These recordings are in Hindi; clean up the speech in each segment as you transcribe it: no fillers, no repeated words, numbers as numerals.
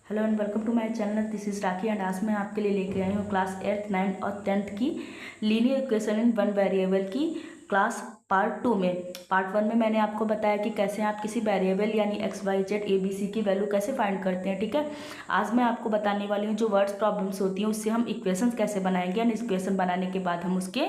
Hello and welcome to my channel. This is Rakhi and आज मैं आपके लिए लेके आई हूँ क्लास 8th 9th और 10th की linear equation in one variable की क्लास पार्ट 2 में। पार्ट 1 में मैंने आपको बताया कि कैसे आप किसी वेरिएबल यानी X Y Z A B C की वैल्यू कैसे फाइंड करते हैं। ठीक है, आज मैं आपको बताने वाली हूँ जो वर्ड्स प्रॉब्लम्स होती हैं उससे हम इक्वेशंस कैसे बनाएंगे एंड इक्वेशन बनाने के बाद हम उसके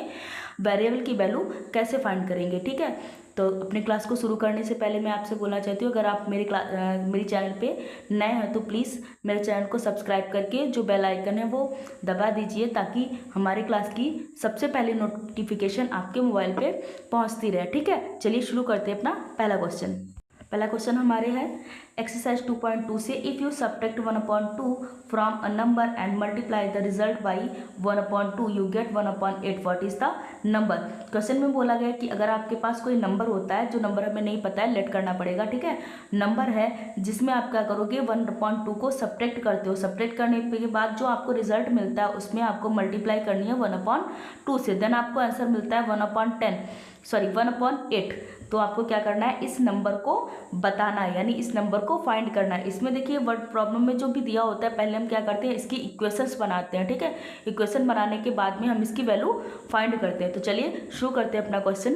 वेरिएबल की वैल्यू कैसे फाइंड करेंगे। ठीक है, तो अपनी क्लास को शुरू करने से पहले मैं आपसे बोलना चाहती हूँ, अगर आप मेरी चैनल पे नए हैं तो प्लीज़ मेरे चैनल को सब्सक्राइब करके जो बेल आइकन है वो दबा दीजिए ताकि हमारी क्लास की सबसे पहले नोटिफिकेशन आपके मोबाइल पे पहुँचती रहे। ठीक है, चलिए शुरू करते हैं अपना पहला क्वेश्चन। पहला क्वेश्चन हमारे है एक्सरसाइज 2.2 से if you subtract 1/2 from a number and multiply the result by 1/2 you get 1/8 what is the number. Question में बोला गया कि अगर आपके पास कोई नंबर होता है, जो नंबर हमें नहीं पता है, लेट करना पड़ेगा। ठीक है, नंबर है जिसमें आप क्या करोगे 1/2 को सब्ट्रैक्ट करते हो, सब्ट्रैक्ट करने के बाद जो आपको रिजल्ट मिलता है उसमें आपको मल्टीप्लाई करनी है 1/2 से, देन आपको आंसर मिलता है 1/8। तो आपको क्या करना है, इस नंबर को बताना है, यानी इस नंबर को फाइंड करना है। इसमें देखिए वर्ड प्रॉब्लम में जो भी दिया होता है पहले हम क्या करते हैं, इसकी इक्वेशंस बनाते हैं। ठीक है, इक्वेशन बनाने के बाद में हम इसकी वैल्यू फाइंड करते हैं। तो चलिए शुरू करते हैं अपना क्वेश्चन।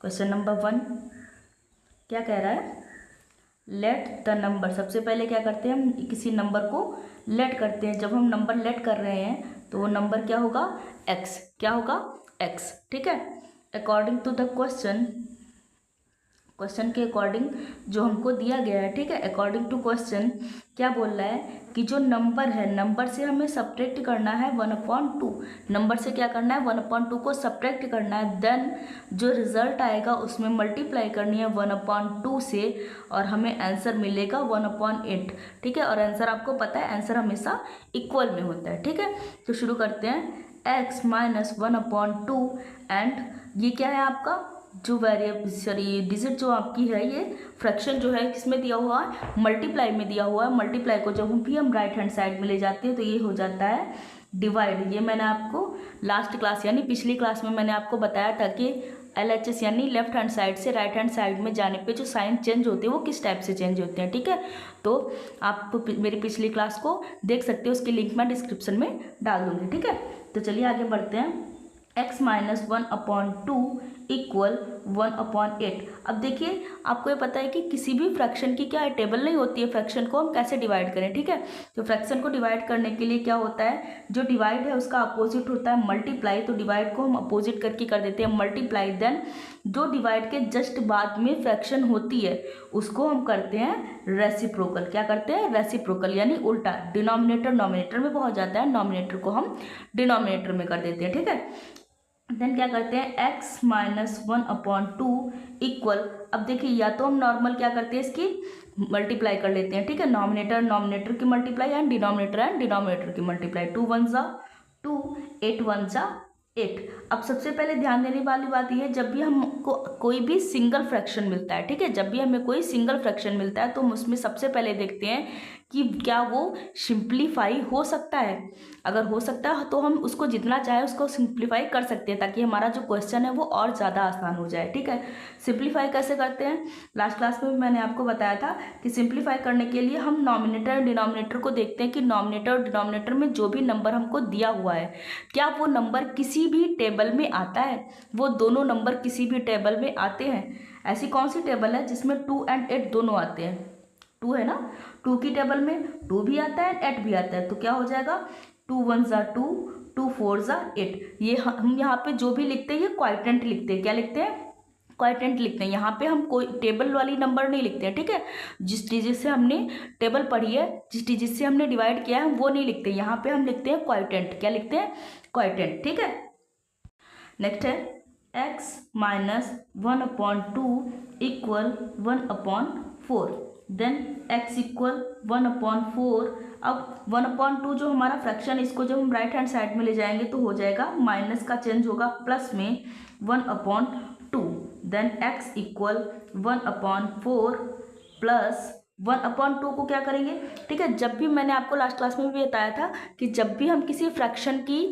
क्वेश्चन नंबर 1 क्या कह रहा है, लेट द नंबर। सबसे पहले क्या करते हैं, हम किसी नंबर को लेट करते हैं। जब हम नंबर लेट कर रहे हैं तो वो नंबर क्या होगा, एक्स। क्या होगा, एक्स। ठीक है, अकॉर्डिंग टू द क्वेश्चन के अकॉर्डिंग जो हमको दिया गया है। ठीक है, अकॉर्डिंग टू क्वेश्चन क्या बोल रहा है कि जो नंबर है, नंबर से हमें सब्ट्रैक्ट करना है 1/2। नंबर से क्या करना है, 1/2 को सब्ट्रैक्ट करना है, देन जो रिजल्ट आएगा उसमें मल्टीप्लाई करनी है 1/2 से और हमें आंसर मिलेगा 1/8। ठीक है, और आंसर आपको पता है आंसर हमेशा इक्वल में होता है। ठीक है, तो शुरू करते हैं। x माइनस 1/2 एंड ये क्या है आपका जो डिजिट जो आपकी है, ये फ्रैक्शन जो है किसमें दिया हुआ है, मल्टीप्लाई में दिया हुआ है। मल्टीप्लाई को जब भी हम राइट हैंड साइड में ले जाते हैं तो ये हो जाता है डिवाइड। ये मैंने आपको लास्ट क्लास यानी पिछली क्लास में मैंने आपको बताया था कि LHS यानी लेफ्ट हैंड साइड से राइट हैंड साइड में जाने पे जो साइन चेंज होते हैं वो किस टाइप से चेंज होते हैं। ठीक है, तो आप मेरी पिछली क्लास को देख सकते हो, उसकी लिंक मैं डिस्क्रिप्शन में डाल दूँगी। ठीक है, तो चलिए आगे बढ़ते हैं। x minus 1/2 equal 1/8। अब देखिए आपको ये पता है कि किसी भी फ्रैक्शन की क्या है, टेबल नहीं होती है, फ्रैक्शन को हम कैसे डिवाइड करें। ठीक है, तो फ्रैक्शन को डिवाइड करने के लिए क्या होता है, जो डिवाइड है उसका अपोजिट होता है मल्टीप्लाई। तो डिवाइड को हम अपोजिट करके कर देते हैं मल्टीप्लाई, देन जो डिवाइड के जस्ट बाद में फ्रैक्शन होती है उसको हम करते हैं रेसिप्रोकल। क्या करते हैं, रेसिप्रोकल, यानी उल्टा। डिनोमिनेटर नॉमिनेटर में पहुंच जाता है, नॉमिनेटर को हम डिनोमिनेटर में कर देते हैं। ठीक है, देन क्या करते हैं, x माइनस 1/2 इक्वल। अब देखिए या तो हम नॉर्मल क्या करते हैं, इसकी मल्टीप्लाई कर लेते हैं। ठीक है, नॉमिनेटर की मल्टीप्लाई एंड डिनोमिनेटर की मल्टीप्लाई। 2 1 जा 2, 8 1 जा 8। अब सबसे पहले ध्यान देने वाली बात यह है, जब भी हमको कोई भी सिंगल फ्रैक्शन मिलता है, ठीक है, जब भी हमें कोई सिंगल फ्रैक्शन मिलता है तो हम उसमें सबसे पहले देखते हैं कि क्या वो सिंप्लीफाई हो सकता है। अगर हो सकता है तो हम उसको जितना चाहे उसको सिंप्लीफाई कर सकते हैं ताकि हमारा जो क्वेश्चन है वो और ज़्यादा आसान हो जाए। ठीक है, सिंप्लीफाई कैसे करते हैं, लास्ट क्लास में मैंने आपको बताया था कि सिंप्लीफाई करने के लिए हम नॉमिनेटर और डिनोमिनेटर को देखते हैं कि नॉमिनेटर और डिनोमिनेटर में जो भी नंबर हमको दिया हुआ है क्या वो नंबर किसी भी टेबल में आता है। वो दोनों नंबर किसी भी टेबल में आते हैं। ऐसी कौन सी टेबल है जिसमें 2 और 8 दोनों आते हैं, 2 है ना, 2 की टेबल में 2 भी आता है 8 भी आता है। तो क्या हो जाएगा, 2 1 जा 2, 2 4 जा 8। ये हम यहाँ पे जो भी लिखते हैं ये क्वाइटेंट लिखते हैं। क्या लिखते हैं, क्वाइटेंट लिखते हैं। यहाँ पे हम कोई टेबल वाली नंबर नहीं लिखते हैं। ठीक है, जिस डिजिट से हमने टेबल पढ़ी है, जिस डिजिट से हमने डिवाइड किया है वो नहीं लिखते, यहाँ पे हम लिखते हैं क्वाइटेंट। क्या लिखते हैं, क्वाइटेंट। ठीक है, नेक्स्ट है x minus 1/2 equal 1/4, then x equal 1/4। अब 1/2 जो हमारा फ्रैक्शन, इसको जब हम राइट हैंड साइड में ले जाएंगे तो हो जाएगा, माइनस का चेंज होगा प्लस में 1/2, देन x इक्वल 1/4 प्लस 1/2 को क्या करेंगे। ठीक है, जब भी मैंने आपको लास्ट क्लास में भी बताया था कि जब भी हम किसी फ्रैक्शन की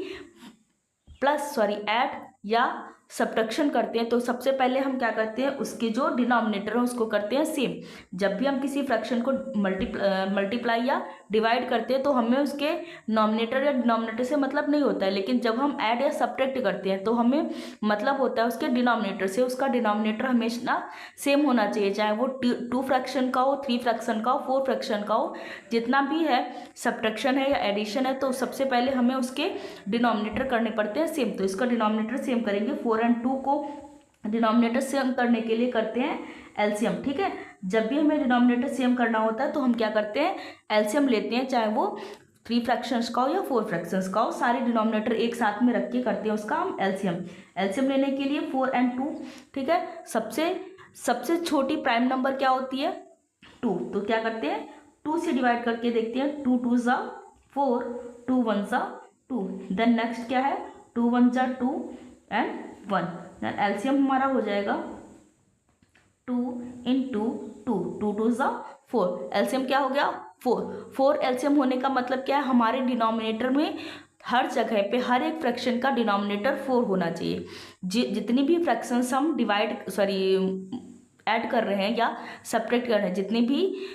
ऐड या सब्ट्रैक्शन करते हैं तो सबसे पहले हम क्या करते हैं, उसके जो डिनोमिनेटर है उसको करते हैं सेम। जब भी हम किसी फ्रैक्शन को मल्टीप्लाई या डिवाइड करते हैं तो हमें उसके नॉमिनेटर या डिनोमिनेटर से मतलब नहीं होता है, लेकिन जब हम ऐड या सब्ट्रैक्ट करते हैं तो हमें मतलब होता है उसके डिनोमिनेटर से। उसका डिनोमिनेटर हमेशा सेम होना चाहिए, चाहे वो 2 फ्रैक्शन का हो, 3 फ्रैक्शन का हो, 4 फ्रैक्शन का हो, जितना भी है सब्ट्रैक्शन है या एडिशन है तो सबसे पहले हमें उसके डिनोमिनेटर करने पड़ते हैं सेम। तो इसका डिनोमिनेटर सेम करेंगे। 4 और 2 को डिनोमिनेटर सेम करने के लिए करते हैं एलसीएम, ठीक है। जब भी हमें डिनोमिनेटर सेम करना होता है तो हम क्या करते हैं, एलसीएम लेते हैं, चाहे वो 3 फ्रैक्शंस का हो या 4 फ्रैक्शंस का हो, सारे डिनोमिनेटर एक साथ में रख के करते हैं उसका हम एलसीएम। एलसीएम लेने के लिए 4 और 2, ठीक है। सबसे छोटी प्राइम नंबर क्या होती है, 2। तो क्या करते हैं, 2 से डिवाइड करके देखते हैं। 2 2 ज़ा 4, 2 1 ज़ा 2। देन नेक्स्ट क्या है, 2 1 ज़ा 2 एंड 1। देन एलसीएम हमारा हो जाएगा 2 इंटू 2, 2 2 ज़ा 4। एलसीएम क्या हो गया, 4। 4 एलसीएम होने का मतलब क्या है, हमारे डिनोमिनेटर में हर जगह पे हर एक फ्रैक्शन का डिनोमिनेटर 4 होना चाहिए। जितनी भी फ्रैक्शंस हम ऐड कर रहे हैं या सब्ट्रैक्ट कर रहे हैं, जितनी भी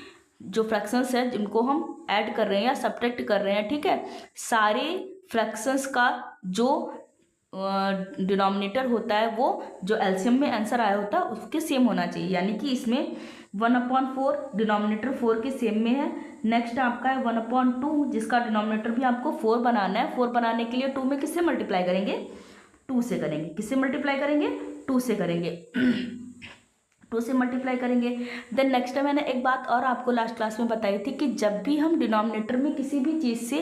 जो फ्रैक्शंस हैं जिनको हम ऐड कर रहे हैं या सब्ट्रैक्ट कर रहे हैं, ठीक है, सारे फ्रैक्शंस का जो डिनोमिनेटर होता है वो जो एलसीएम में आंसर आया होता है उसके सेम होना चाहिए। यानी कि इसमें 1/4 डिनोमिनेटर 4 के सेम में है। नेक्स्ट आपका है 1/2 जिसका डिनोमिनेटर भी आपको 4 बनाना है। 4 बनाने के लिए 2 में किससे मल्टीप्लाई करेंगे, 2 से करेंगे। किससे मल्टीप्लाई करेंगे, 2 से करेंगे। 2 से मल्टीप्लाई करेंगे। देन नेक्स्ट मैंने एक बात और आपको लास्ट क्लास में बताई थी कि जब भी हम डिनोमिनेटर में किसी भी चीज़ से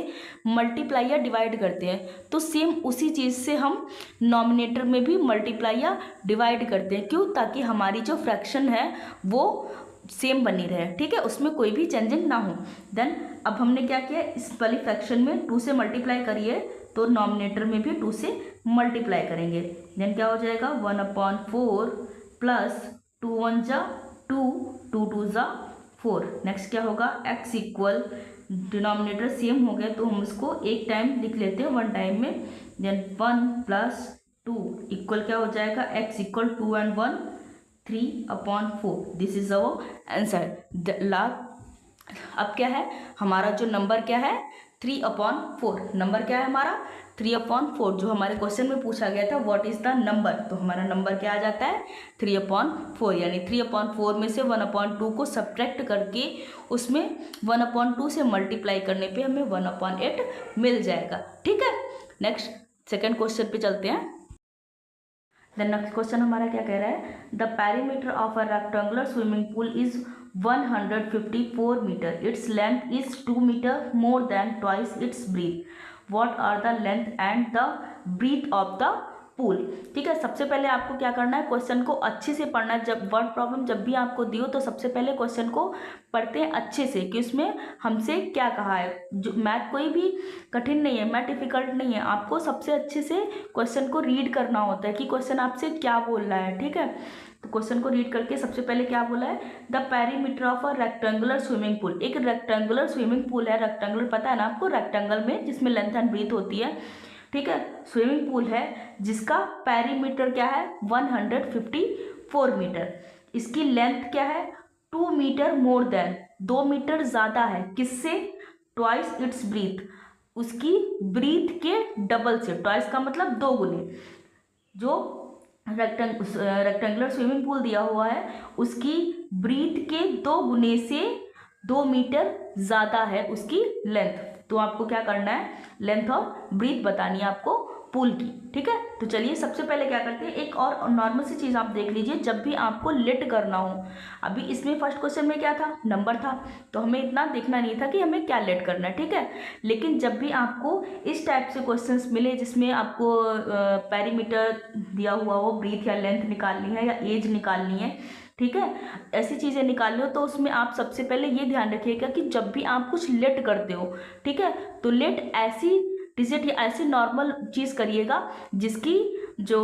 मल्टीप्लाई या डिवाइड करते हैं तो सेम उसी चीज़ से हम नॉमिनेटर में भी मल्टीप्लाई या डिवाइड करते हैं। क्यों, ताकि हमारी जो फ्रैक्शन है वो सेम बनी रहे, ठीक है, उसमें कोई भी चेंजिंग ना हो। देन अब हमने क्या किया, इस वाली फ्रैक्शन में 2 से मल्टीप्लाई करिए तो नॉमिनेटर में भी 2 से मल्टीप्लाई करेंगे। देन क्या हो जाएगा, 1/4 प्लस 2 1 ज़ा 2, 2 2 ज़ा 4। नेक्स्ट क्या होगा, x इक्वल, डिनोमिनेटर सेम हो गए तो हम उसको एक टाइम लिख लेते हैं, 1 टाइम में। देन 1 प्लस 2 इक्वल क्या हो जाएगा, x equal 2 and 1 3/4। This is our answer. अब क्या है हमारा जो नंबर क्या है, 3/4। नंबर क्या है हमारा, 3/4। जो हमारे क्वेश्चन में पूछा गया था व्हाट इज द नंबर, तो हमारा नंबर क्या आ जाता है, 3/4। यानी 3/4 में से 1/2 को सब्ट्रैक्ट करके उसमें 1/2 से मल्टीप्लाई करने पे हमें 1/8 मिल जाएगा, ठीक है। नेक्स्ट सेकेंड क्वेश्चन पे चलते हैं। देन नेक्स्ट क्वेश्चन हमारा क्या कह रहा है, the perimeter of a rectangular swimming pool is 154 metre, its length is 2 metre more than twice its breadth, what are the length and the breadth of the pool. ठीक है, सबसे पहले आपको क्या करना है, क्वेश्चन को अच्छे से पढ़ना है। जब वर्ड प्रॉब्लम जब भी आपको दी हो तो सबसे पहले क्वेश्चन को पढ़ते हैं अच्छे से कि उसमें हमसे क्या कहा है। जो मैथ कोई भी कठिन नहीं है, मैथ डिफिकल्ट नहीं है, आपको सबसे अच्छे से क्वेश्चन को रीड करना होता है कि क्वेश्चन आपसे क्या बोल रहा है। ठीक है, तो क्वेश्चन को रीड करके सबसे पहले क्या बोला है, the perimeter of a rectangular swimming pool. एक रेक्टेंगुलर स्विमिंग पूल है, रेक्टेंगुलर पता है ना आपको, रेक्टेंगल में जिसमें लेंथ एंड ब्रीथ होती है। ठीक है, स्विमिंग पूल है जिसका पेरीमीटर क्या है 154 मीटर। इसकी लेंथ क्या है 2 मीटर मोर देन, 2 मीटर ज़्यादा है किससे, ट्वाइस इट्स ब्रीथ, उसकी ब्रीथ के डबल से। ट्वाइस का मतलब 2 गुने। जो रेक्टेंगुलर स्विमिंग पूल दिया हुआ है उसकी ब्रीथ के 2 गुने से 2 मीटर ज़्यादा है उसकी लेंथ। तो आपको क्या करना है, लेंथ और ब्रीथ बतानी है आपको पूल की। ठीक है, तो चलिए सबसे पहले क्या करते हैं, एक और नॉर्मल सी चीज़ आप देख लीजिए। जब भी आपको लेट करना हो, अभी इसमें फर्स्ट क्वेश्चन में क्या था, नंबर था, तो हमें इतना देखना नहीं था कि हमें क्या लेट करना है। ठीक है, लेकिन जब भी आपको इस टाइप से क्वेश्चंस मिले जिसमें आपको पेरीमीटर दिया हुआ हो, ब्रीथ या लेंथ निकालनी है या एज निकालनी है, ठीक है, ऐसी चीज़ें निकाल लो, तो उसमें आप सबसे पहले ये ध्यान रखिएगा कि जब भी आप कुछ लेट करते हो, ठीक है, तो लेट ऐसी डिजिट या ऐसी नॉर्मल चीज़ करिएगा जिसकी जो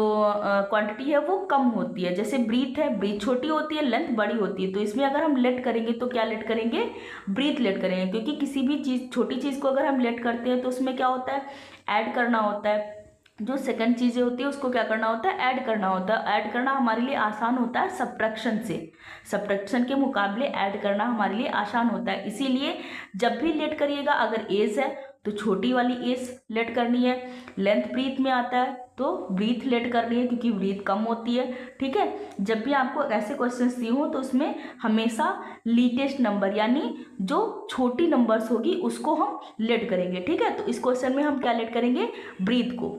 क्वांटिटी है वो कम होती है। जैसे ब्रीथ है, ब्रीथ छोटी होती है, लेंथ बड़ी होती है, तो इसमें अगर हम लेट करेंगे तो क्या लेट करेंगे, ब्रीथ लेट करेंगे। क्योंकि किसी भी चीज़, छोटी चीज़ को अगर हम लेट करते हैं तो उसमें क्या होता है, ऐड करना होता है। जो सेकंड चीज़ें होती है उसको क्या करना होता है, ऐड करना होता है। ऐड करना हमारे लिए आसान होता है सब्ट्रैक्शन से, सब्ट्रैक्शन के मुकाबले ऐड करना हमारे लिए आसान होता है। इसीलिए जब भी लेट करिएगा, अगर एज है तो छोटी वाली एज लेट करनी है, लेंथ ब्रीथ में आता है तो ब्रीथ लेट करनी है क्योंकि ब्रीथ कम होती है। ठीक है, जब भी आपको ऐसे क्वेश्चंस दिए हो तो उसमें हमेशा लीटेस्ट नंबर यानी जो छोटी नंबर्स होगी उसको हम लेट करेंगे। ठीक है, तो इस क्वेश्चन में हम क्या लेट करेंगे, ब्रीथ को।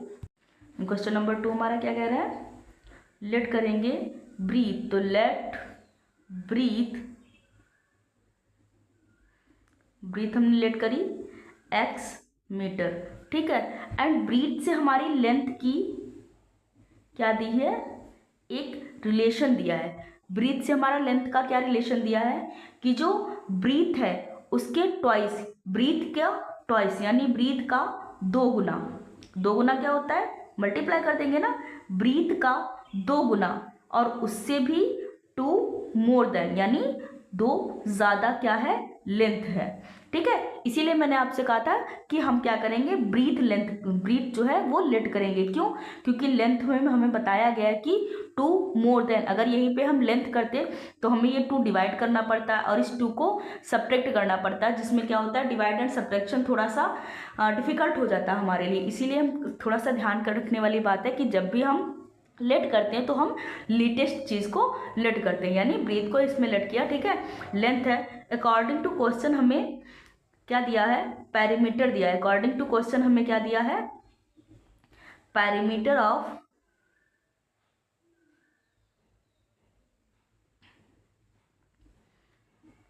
क्वेश्चन नंबर 2 हमारा क्या कह रहा है, लेट करेंगे ब्रीथ, तो लेट ब्रीथ, ब्रीथ हमने लेट करी x मीटर। ठीक है, एंड ब्रीथ से हमारी लेंथ की क्या दी है, एक रिलेशन दिया है। ब्रीथ से हमारा लेंथ का क्या रिलेशन दिया है कि जो ब्रीथ है उसके ट्वाइस, ब्रीथ का ट्वाइस यानी ब्रीथ का 2 गुना, 2 गुना क्या होता है, मल्टीप्लाई कर देंगे ना, ब्रीथ का 2 गुना और उससे भी 2 मोर देन यानी 2 ज़्यादा क्या है, लेंथ है। ठीक है, इसीलिए मैंने आपसे कहा था कि हम क्या करेंगे, ब्रीथ लेंथ, ब्रीथ जो है वो लेट करेंगे। क्यों, क्योंकि लेंथ में हमें बताया गया है कि 2 मोर देन, अगर यहीं पे हम लेंथ करते तो हमें ये 2 डिवाइड करना पड़ता है और इस 2 को सब्ट्रैक्ट करना पड़ता है, जिसमें क्या होता है, डिवाइड एंड सब्ट्रैक्शन थोड़ा सा डिफिकल्ट हो जाता है हमारे लिए। इसीलिए हम थोड़ा सा ध्यान कर रखने वाली बात है कि जब भी हम लेट करते हैं तो हम लेटेस्ट चीज़ को लेट करते हैं, यानी ब्रीथ को इसमें लेट किया। ठीक है, लेंथ है, अकॉर्डिंग टू क्वेश्चन हमें क्या दिया है, पेरीमीटर दिया है। अकॉर्डिंग टू क्वेश्चन हमें क्या दिया है, perimeter of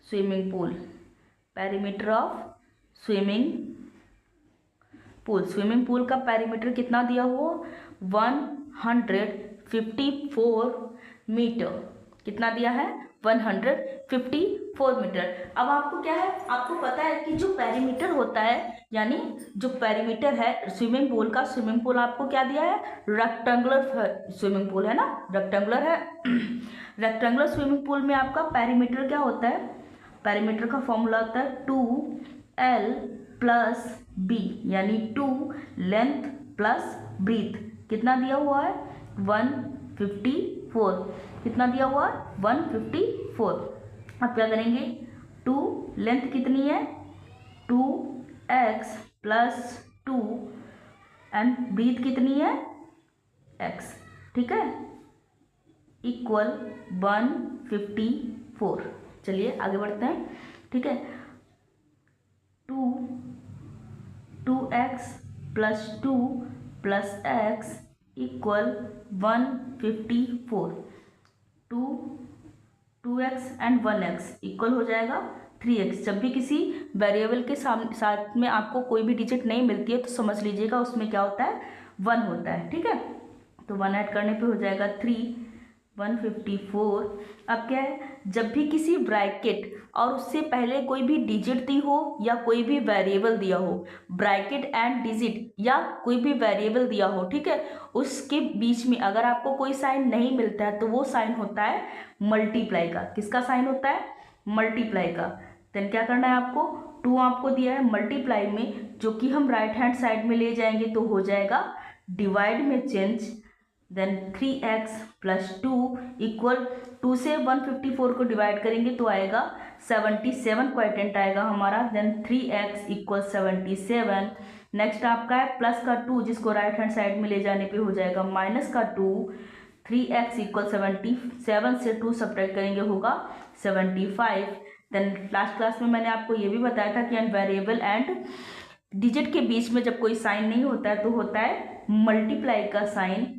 swimming pool, perimeter of swimming pool, swimming pool का पेरीमीटर कितना दिया हुआ, 154 मीटर। कितना दिया है, 154 मीटर। अब आपको क्या है, आपको पता है कि जो पेरीमीटर होता है, यानी जो पेरीमीटर है स्विमिंग पूल का, स्विमिंग पूल आपको क्या दिया है, रेक्टेंगुलर स्विमिंग पूल है ना, रेक्टेंगुलर है। रेक्टेंगुलर स्विमिंग पूल में आपका पेरीमीटर क्या होता है, पेरीमीटर का फॉर्मूला होता है 2L प्लस B, यानी 2 लेंथ प्लस ब्रीथ। कितना दिया हुआ है, 154। कितना दिया हुआ है, 154। अब क्या करेंगे, 2 लेंथ कितनी है, 2x प्लस 2 एंड ब्रीथ कितनी है, x। ठीक है, इक्वल 154। चलिए आगे बढ़ते हैं। ठीक है, 2x plus 2 plus x equal 154। 2x and 1x equal हो जाएगा 3x। जब भी किसी वेरिएबल के साथ में आपको कोई भी डिजिट नहीं मिलती है तो समझ लीजिएगा उसमें क्या होता है, 1 होता है। ठीक है, तो 1 ऐड करने पे हो जाएगा 3, 154। अब क्या है, जब भी किसी ब्रैकेट और उससे पहले कोई भी डिजिट दी हो या कोई भी वेरिएबल दिया हो, ब्रैकेट एंड डिजिट या कोई भी वेरिएबल दिया हो, ठीक है, उसके बीच में अगर आपको कोई साइन नहीं मिलता है तो वो साइन होता है मल्टीप्लाई का। किसका साइन होता है, मल्टीप्लाई का। देन क्या करना है आपको, 2 आपको दिया है मल्टीप्लाई में, जो कि हम राइट हैंड साइड में ले जाएंगे तो हो जाएगा डिवाइड में change. Then 3x plus 2 equal 2 से 154 को डिवाइड करेंगे तो आएगा 77 क्वाड्रेंट आएगा हमारा। Then 3x equal 77। नेक्स्ट आपका है प्लस का 2, जिसको राइट हैंड साइड में ले जाने पे हो जाएगा माइनस का 2। 3x इक्वल 77 से 2 सब्ट्रैक्ट करेंगे होगा 75। देन लास्ट क्लास में मैंने आपको ये भी बताया था कि वेरिएबल एंड डिजिट के बीच में जब कोई साइन नहीं होता है तो होता है मल्टीप्लाई का साइन।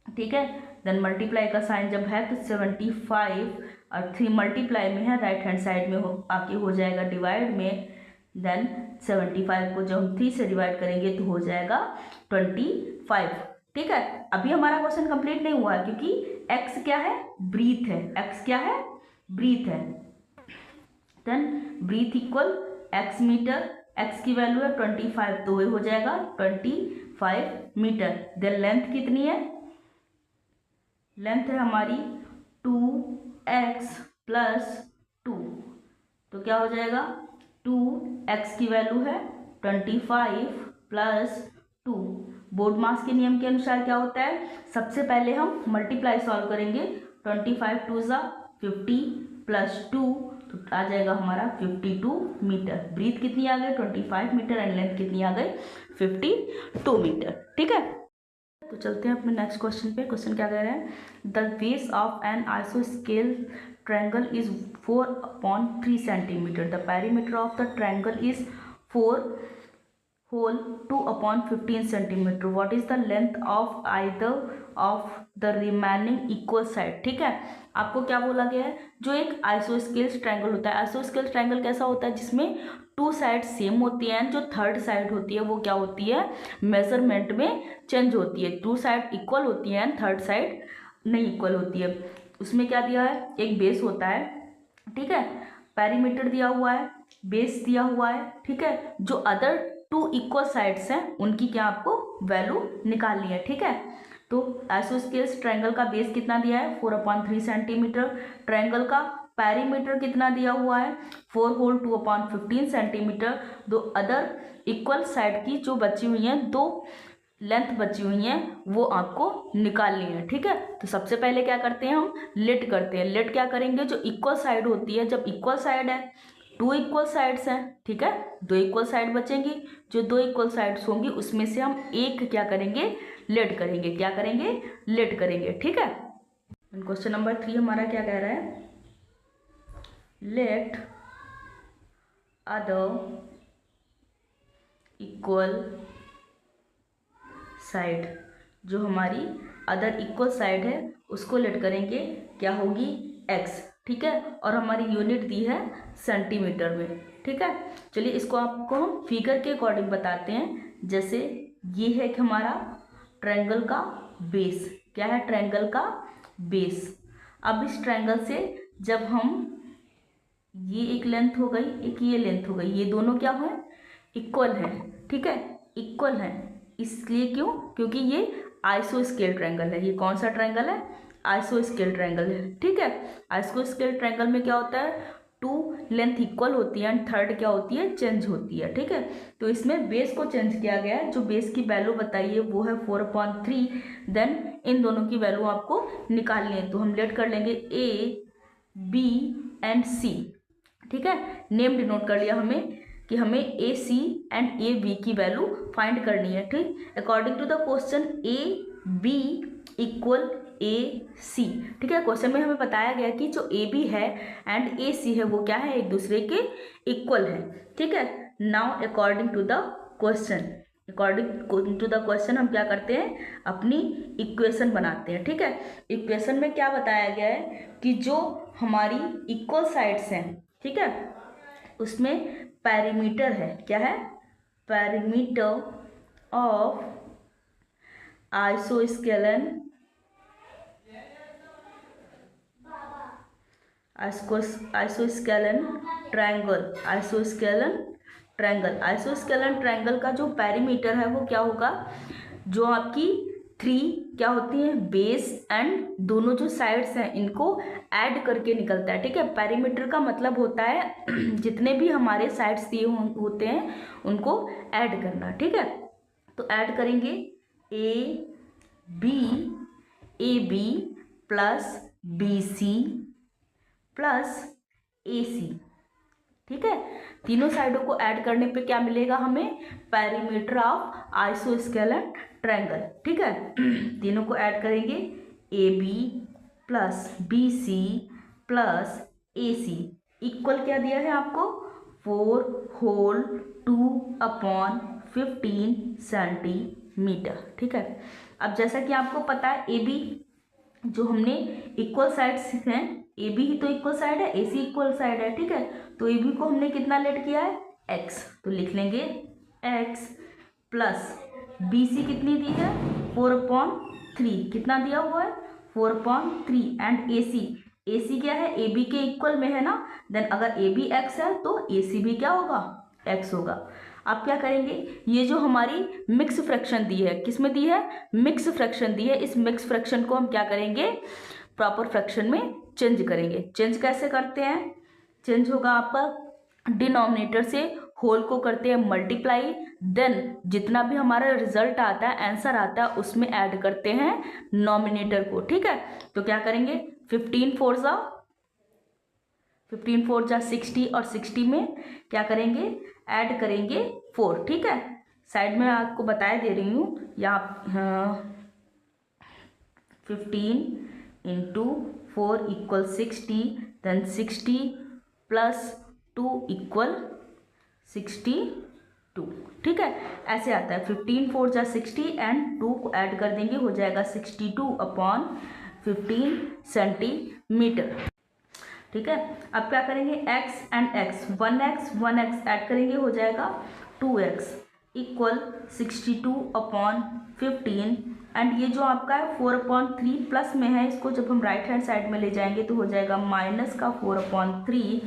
ठीक है, देन मल्टीप्लाई का साइन जब है तो 75 और 3 मल्टीप्लाई में है, राइट हैंड साइड में आके हो जाएगा डिवाइड में। देन 75 को जब हम 3 से डिवाइड करेंगे तो हो जाएगा 25। ठीक है, अभी हमारा क्वेश्चन कंप्लीट नहीं हुआ है क्योंकि x क्या है, ब्रीथ है, x क्या है, ब्रीथ है। Then breadth equal x metre, x की वैल्यू है 25 तो वो हो जाएगा 25 मीटर। देन लेंथ कितनी है, लेंथ है हमारी 2x प्लस 2, तो क्या हो जाएगा, 2x की वैल्यू है 25 प्लस 2 बोर्ड मास के नियम के अनुसार क्या होता है, सबसे पहले हम मल्टीप्लाई सॉल्व करेंगे। 25 2 ज़ा 50 प्लस 2 तो आ जाएगा हमारा 52 मीटर। ब्रीथ कितनी आ गई 25 मीटर एंड लेंथ कितनी आ गई 52 मीटर। ठीक है, तो चलते हैं अपने नेक्स्ट क्वेश्चन पे। क्वेश्चन क्या कह रहे हैं, द बेस ऑफ एन आइसोस्केल triangle is 4/3 centimetre, the perimeter of the triangle is 4 whole 2/15 centimetre, what is the length of either of the remaining equal side. ठीक है, आपको क्या बोला गया है, जो एक आइसोस्केल ट्रायंगल होता है, आइसोस्केल ट्रायंगल कैसा होता है जिसमें 2 साइड सेम होती हैं, जो थर्ड साइड होती है वो क्या होती है, मेजरमेंट में चेंज होती है। 2 साइड इक्वल होती हैं, थर्ड साइड नहीं इक्वल होती है। उसमें क्या दिया है, एक बेस होता है, ठीक है, पेरीमीटर दिया हुआ है, बेस दिया हुआ है, ठीक है, जो अदर 2 इक्वल साइड्स हैं उनकी क्या आपको वैल्यू निकालनी है। ठीक है, तो आइसोस्केल ट्रायंगल का बेस कितना दिया है 4/3 सेंटीमीटर, ट्रायंगल का पेरीमीटर कितना दिया हुआ है 4 होल 2/15 सेंटीमीटर, दो अदर इक्वल साइड की जो बची हुई हैं, 2 लेंथ बची हुई हैं वो आपको निकालनी है। ठीक है, तो सबसे पहले क्या करते हैं, हम लेट करते हैं। लेट क्या करेंगे, जो इक्वल साइड होती है, जब इक्वल साइड है 2 इक्वल साइड्स हैं, ठीक है, 2 इक्वल साइड बचेंगी, जो 2 इक्वल साइड्स होंगी उसमें से हम एक क्या करेंगे, लेट करेंगे। क्या करेंगे, लेट करेंगे। ठीक है, क्वेश्चन नंबर 3 हमारा क्या कह रहा है, लेट अदर इक्वल साइड, जो हमारी अदर इक्वल साइड है उसको लेट करेंगे, क्या होगी x। ठीक है, और हमारी यूनिट दी है सेंटीमीटर में। ठीक है, चलिए इसको आपको हम फिगर के अकॉर्डिंग बताते हैं। जैसे ये है कि हमारा ट्रायंगल का बेस, क्या है, ट्रायंगल का बेस। अब इस ट्रायंगल से जब हम, ये एक लेंथ हो गई, एक ये लेंथ हो गई, ये दोनों क्या है, इक्वल है। ठीक है, इक्वल है, इसलिए क्यों, क्योंकि ये आइसोस्केल ट्रायंगल है। ये कौन सा ट्रायंगल है, आइसोस्केल ट्रायंगल है। ठीक है, आइसोस्केल ट्रायंगल में क्या होता है, 2 लेंथ इक्वल होती है एंड थर्ड क्या होती है, चेंज होती है। ठीक है, तो इसमें बेस को चेंज किया गया है, जो बेस की वैल्यू बताइए वो है 4/3। देन इन दोनों की वैल्यू आपको निकालनी है, तो हम लेट कर लेंगे A B एंड C। ठीक है, नेम डिनोट कर लिया हमें कि हमें A C and A B की वैल्यू फाइंड करनी है। ठीक, according to the question A B equal A C. ठीक है, क्वेश्चन में हमें बताया गया कि जो ए बी है एंड ए सी है वो क्या है, एक दूसरे के इक्वल है। ठीक है, now according to the question, according to the question हम क्या करते हैं, अपनी इक्वेशन बनाते हैं। ठीक है, इक्वेशन में क्या बताया गया है कि जो हमारी इक्वल साइड्स हैं, ठीक है, उसमें पेरीमीटर है, क्या है, पेरीमीटर ऑफ आइसोस्केलन ट्रायंगल, आइसोस्केलन ट्रायंगल का जो पेरीमीटर है वो क्या होगा, जो आपकी 3 क्या होती है, बेस एंड दोनों जो साइड्स हैं इनको ऐड करके निकलता है। ठीक है, पेरीमीटर का मतलब होता है जितने भी हमारे साइड्स दिए होते हैं उनको ऐड करना। ठीक है, तो ऐड करेंगे A B plus B C plus A C. ठीक है, तीनों साइडों को ऐड करने पे क्या मिलेगा हमें, पेरीमीटर ऑफ आइसोस्केलन ट्रायंगल। ठीक है, तीनों को ऐड करेंगे, A B plus B C plus A C equal क्या दिया है आपको, 4 होल 2/15 सेंटीमीटर। ठीक है, अब जैसा कि आपको पता है ए बी जो हमने इक्वल साइड्स हैं, ए बी ही तो इक्वल साइड है, ए सी इक्वल साइड है। ठीक है, तो ए बी को हमने कितना लेट किया है, x, तो लिख लेंगे x प्लस बी सी कितनी दी है 4/3, कितना दिया हुआ है 4/3 एंड ए सी क्या है, ए बी के इक्वल में है ना, देन अगर ए बी x है तो ए सी भी क्या होगा, x होगा। आप क्या करेंगे, ये जो हमारी मिक्स फ्रैक्शन दी है, किस में दी है, मिक्स फ्रैक्शन दी है, इस मिक्स फ्रैक्शन को हम क्या करेंगे, प्रॉपर फ्रैक्शन में चेंज करेंगे। चेंज कैसे करते हैं, चेंज होगा आपका डिनोमिनेटर से होल को करते हैं मल्टीप्लाई, देन जितना भी हमारा रिजल्ट आता है, आंसर आता है, उसमें ऐड करते हैं नॉमिनेटर को। ठीक है, तो क्या करेंगे 15 4 जा 60 और 60 में क्या करेंगे ऐड करेंगे 4। ठीक है, साइड में आपको बताया दे रही हूँ यहाँ 15 into 4 equal 60, then 60 plus 2 equal 62। ठीक है, ऐसे आता है 15 4 जा 60 एंड 2 को ऐड कर देंगे, हो जाएगा 62/15 सेंटीमीटर। ठीक है, अब क्या करेंगे x and x 1x add करेंगे, हो जाएगा 2x इक्वल 62/15 एंड ये जो आपका है 4/3 प्लस में है, इसको जब हम राइट हैंड साइड में ले जाएंगे तो हो जाएगा माइनस का 4/3,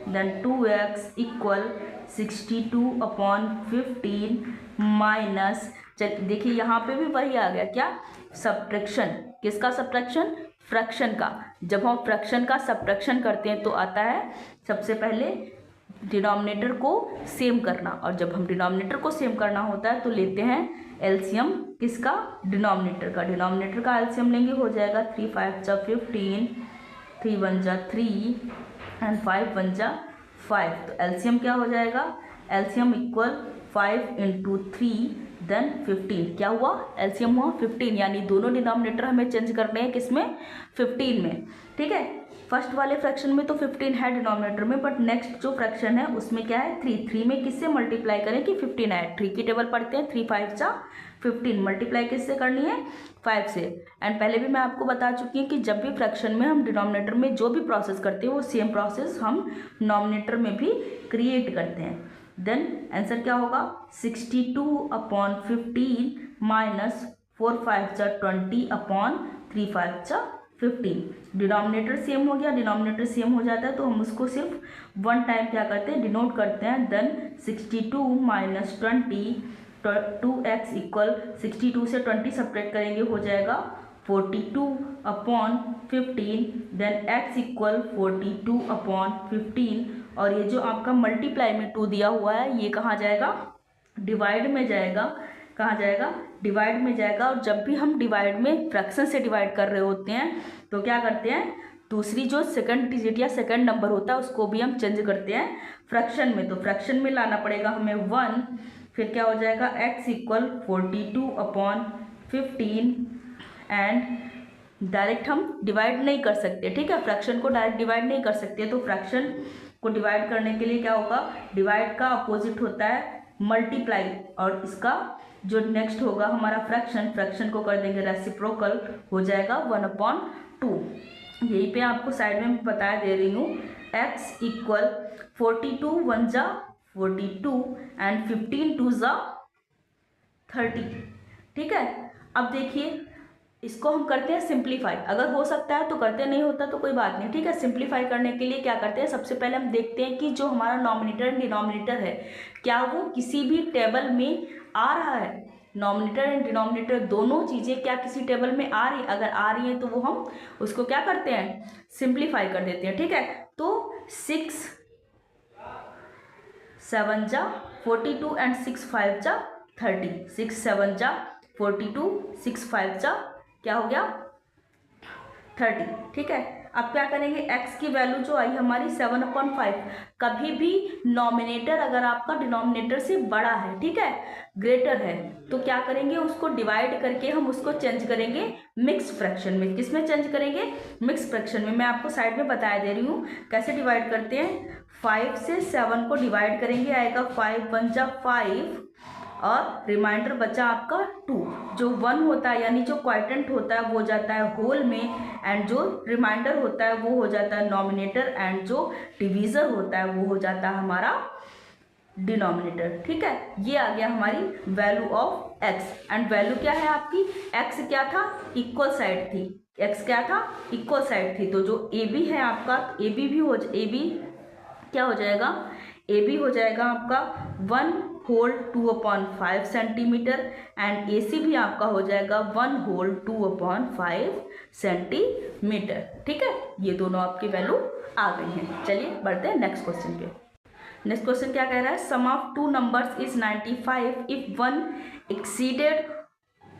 देन 2x इक्वल 62/15 माइनस, चलिए देखिए यहाँ पे भी वही आ गया, क्या सब्ट्रैक्शन, किसका सब्ट्रैक्शन, फ्रैक्शन का। जब हम फ्रैक्शन का सब्ट्रैक्शन करते हैं तो आता है सबसे पहले डिनोमिनेटर को सेम करना, और जब हम डिनोमिनेटर को सेम करना होता है तो लेते हैं एलसीएम, किसका, डिनोमिनेटर का। डिनोमिनेटर का एलसीएम लेंगे, हो जाएगा 3 5 जा 15, 3 1 जा 3 एंड 5 1 जा 5। तो एलसीएम क्या हो जाएगा, एलसीएम इक्वल 5 इंटू 3 देन 15, क्या हुआ एलसीएम हुआ 15, यानी दोनों डिनोमिनेटर हमें चेंज करने हैं, किसमें 15 में। ठीक है, फर्स्ट वाले फ्रैक्शन में तो 15 है डिनोमिनेटर में, बट नेक्स्ट जो फ्रैक्शन है उसमें क्या है 3 में किससे मल्टीप्लाई करें कि 15 आए, 3 की टेबल पढ़ते हैं, 3 5 जा 15, मल्टीप्लाई किससे करनी है 5 से। एंड पहले भी मैं आपको बता चुकी हूँ कि जब भी फ्रैक्शन में हम डिनोमिनेटर में जो भी प्रोसेस करते हैं वो सेम प्रोसेस हम नॉमिनेटर में भी क्रिएट करते हैं। देन आंसर क्या होगा 62/15 माइनस 4 5 जा 20/3 5 जा 15। डिनोमिनेटर सेम हो गया, डिनोमिनेटर सेम हो जाता है तो हम उसको सिर्फ वन टाइम क्या करते हैं डिनोट करते हैं। देन 62 माइनस 20, 2x इक्वल 62 से 20 सब्ट्रैक्ट करेंगे, हो जाएगा 42/15, देन x इक्वल 42/15, और ये जो आपका मल्टीप्लाई में 2 दिया हुआ है ये कहाँ जाएगा, डिवाइड में जाएगा। कहाँ जाएगा, डिवाइड में जाएगा। और जब भी हम डिवाइड में फ्रैक्शन से डिवाइड कर रहे होते हैं तो क्या करते हैं, दूसरी जो सेकंड डिजिट या सेकंड नंबर होता है उसको भी हम चेंज करते हैं फ्रैक्शन में। तो फ्रैक्शन में लाना पड़ेगा हमें 1, फिर क्या हो जाएगा x इक्वल 42/15 एंड डायरेक्ट हम डिवाइड नहीं कर सकते। ठीक है, फ्रैक्शन को डायरेक्ट डिवाइड नहीं कर सकते, तो फ्रैक्शन को डिवाइड करने के लिए क्या होगा, डिवाइड का अपोजिट होता है मल्टीप्लाई, और इसका जो नेक्स्ट होगा हमारा फ्रैक्शन को कर देंगे रेसिप्रोकल, हो जाएगा 1/2। यही पे आपको साइड में बता दे रही हूँ x इक्वल 42 1 जा 42 एंड 15 2 जा 30। ठीक है, अब देखिए इसको हम करते हैं सिंप्लीफाई, अगर हो सकता है तो करते, नहीं होता तो कोई बात नहीं। ठीक है, सिंप्लीफाई करने के लिए क्या करते हैं, सबसे पहले हम देखते हैं कि जो हमारा नॉमिनेटर एंड डिनोमिनेटर है क्या वो किसी भी टेबल में आ रहा है। नॉमिनेटर एंड डिनोमिनेटर दोनों चीज़ें क्या किसी टेबल में आ रही, अगर आ रही हैं तो वो हम उसको क्या करते हैं सिंप्लीफाई कर देते हैं। ठीक है, तो 6 7 जा 42 एंड 6 5 जा 30, 6 7 जा 42, 6 5 जा क्या हो गया 30। ठीक है, अब क्या करेंगे, x की वैल्यू जो आई हमारी 7/5, कभी भी नॉमिनेटर अगर आपका डिनोमिनेटर से बड़ा है, ठीक है, ग्रेटर है, तो क्या करेंगे उसको डिवाइड करके हम उसको चेंज करेंगे मिक्स फ्रैक्शन में। किस में चेंज करेंगे, मिक्स फ्रैक्शन में। मैं आपको साइड में बता दे रही हूँ कैसे डिवाइड करते हैं। 5 से 7 को डिवाइड करेंगे, आएगा 5 1 जा 5 और रिमाइंडर बचा आपका 2। जो 1 होता है यानी जो क्वाइटेंट होता है वो जाता है होल में, एंड जो रिमाइंडर होता है वो हो जाता है नॉमिनेटर, एंड जो डिवीज़र होता है वो हो जाता है हमारा डिनोमिनेटर। ठीक है, ये आ गया हमारी value of x, and value क्या है आपकी, x क्या था इक्वल साइड थी, x क्या था इक्वल साइड थी, तो जो ए बी है आपका ए बी भी हो, ए बी क्या हो जाएगा, ए बी हो जाएगा आपका 1 होल 2/5 सेंटीमीटर, एंड ए सी भी आपका हो जाएगा 1 होल 2/5 सेंटीमीटर। ठीक है, ये दोनों आपकी वैल्यू आ गई हैं। चलिए बढ़ते हैं नेक्स्ट क्वेश्चन पे। नेक्स्ट क्वेश्चन क्या कह रहा है, sum of two numbers is 95 if one exceeded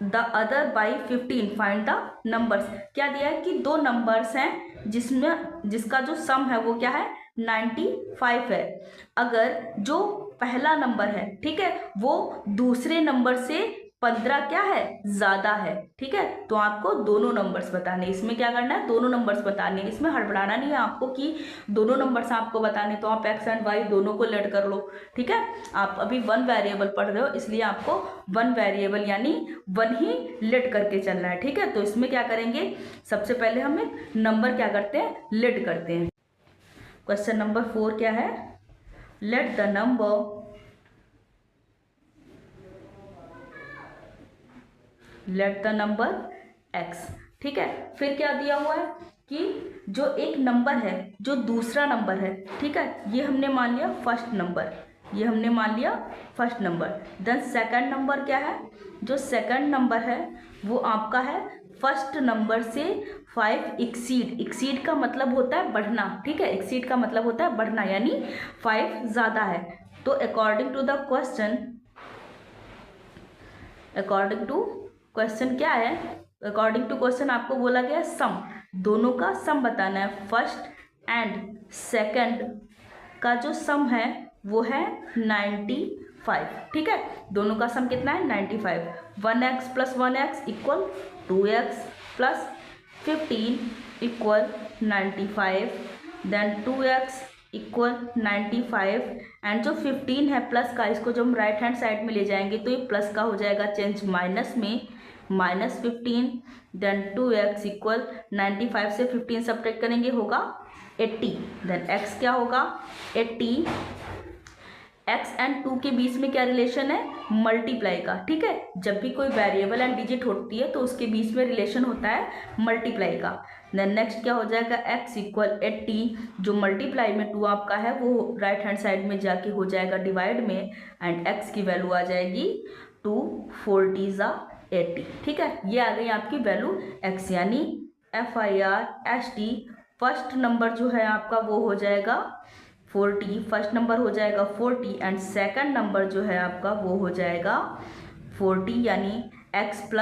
the other by 15 find the numbers. क्या दिया है कि दो नंबर्स हैं जिसका जो सम है वो क्या है 95 है। अगर जो पहला नंबर है, ठीक है, वो दूसरे नंबर से 15 क्या है ज़्यादा है, ठीक है, तो आपको दोनों नंबर्स बताने। इसमें क्या करना है, दोनों नंबर्स बताने। इसमें हड़बड़ाना नहीं है आपको कि दोनों नंबर्स आपको बताने, तो आप एक्स एंड वाई दोनों को लेट कर लो, ठीक है। आप अभी वन वेरिएबल पढ़ रहे हो, इसलिए आपको वन वेरिएबल यानी वन ही लेट करके चलना है, ठीक है। तो इसमें क्या करेंगे, सबसे पहले हम एक नंबर क्या करते हैं, लेट करते हैं। क्वेश्चन नंबर 4 क्या है, लेट द नंबर x, ठीक है। फिर क्या दिया हुआ है कि जो एक नंबर है, जो दूसरा नंबर है, ठीक है, ये हमने मान लिया फर्स्ट नंबर, ये हमने मान लिया first number. Then second number क्या है, जो सेकंड नंबर है वो आपका है फर्स्ट नंबर से 5 एक्सीड का मतलब होता है बढ़ना, ठीक है, एक्सीड का मतलब होता है बढ़ना, यानी 5 ज़्यादा है। तो अकॉर्डिंग टू क्वेश्चन क्या है, अकॉर्डिंग टू क्वेश्चन आपको बोला गया सम, दोनों का सम बताना है। फर्स्ट एंड सेकंड का जो सम है वो है 95, ठीक है, दोनों का सम कितना है 95। 1x + 1x = 2x + 15 = 95, then 2x = 95, and जो 15 है प्लस का, इसको जो हम राइट हैंड साइड में ले जाएंगे तो ये प्लस का हो जाएगा चेंज माइनस में, -15, देन 2x = 95 से 15 सब्ट्रैक्ट करेंगे होगा 80, देन x क्या होगा 80। x एंड 2 के बीच में क्या रिलेशन है, मल्टीप्लाई का, ठीक है। जब भी कोई वेरिएबल एंड डिजिट होती है तो उसके बीच में रिलेशन होता है मल्टीप्लाई का। देन नेक्स्ट क्या हो जाएगा, x = 80, जो मल्टीप्लाई में 2 आपका है वो राइट हैंड साइड में जाके हो जाएगा डिवाइड में, एंड x की वैल्यू आ जाएगी 2 4 * 80, ठीक है। ये आ गई आपकी वैल्यू x, यानी FIRST फर्स्ट नंबर जो है आपका वो हो जाएगा 40, फर्स्ट नंबर हो जाएगा 40, एंड सेकंड नंबर जो है आपका वो हो जाएगा 40, यानी x +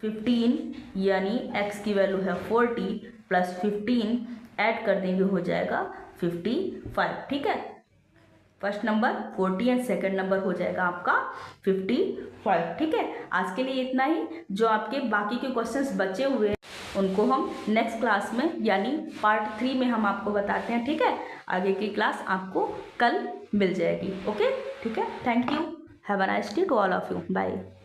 15, यानी x की वैल्यू है 40 + 15 ऐड कर देंगे हो जाएगा 55, ठीक है। First number 40 and second number हो जाएगा आपका 55, ठीक है। आज के लिए इतना ही। जो आपके बाकी के क्वेश्चंस बचे हुए हैं उनको हम नेक्स्ट क्लास में यानी पार्ट 3 में हम आपको बताते हैं, ठीक है। आगे की क्लास आपको कल मिल जाएगी, ओके, ठीक है। Thank you, have a nice day to all of you, bye.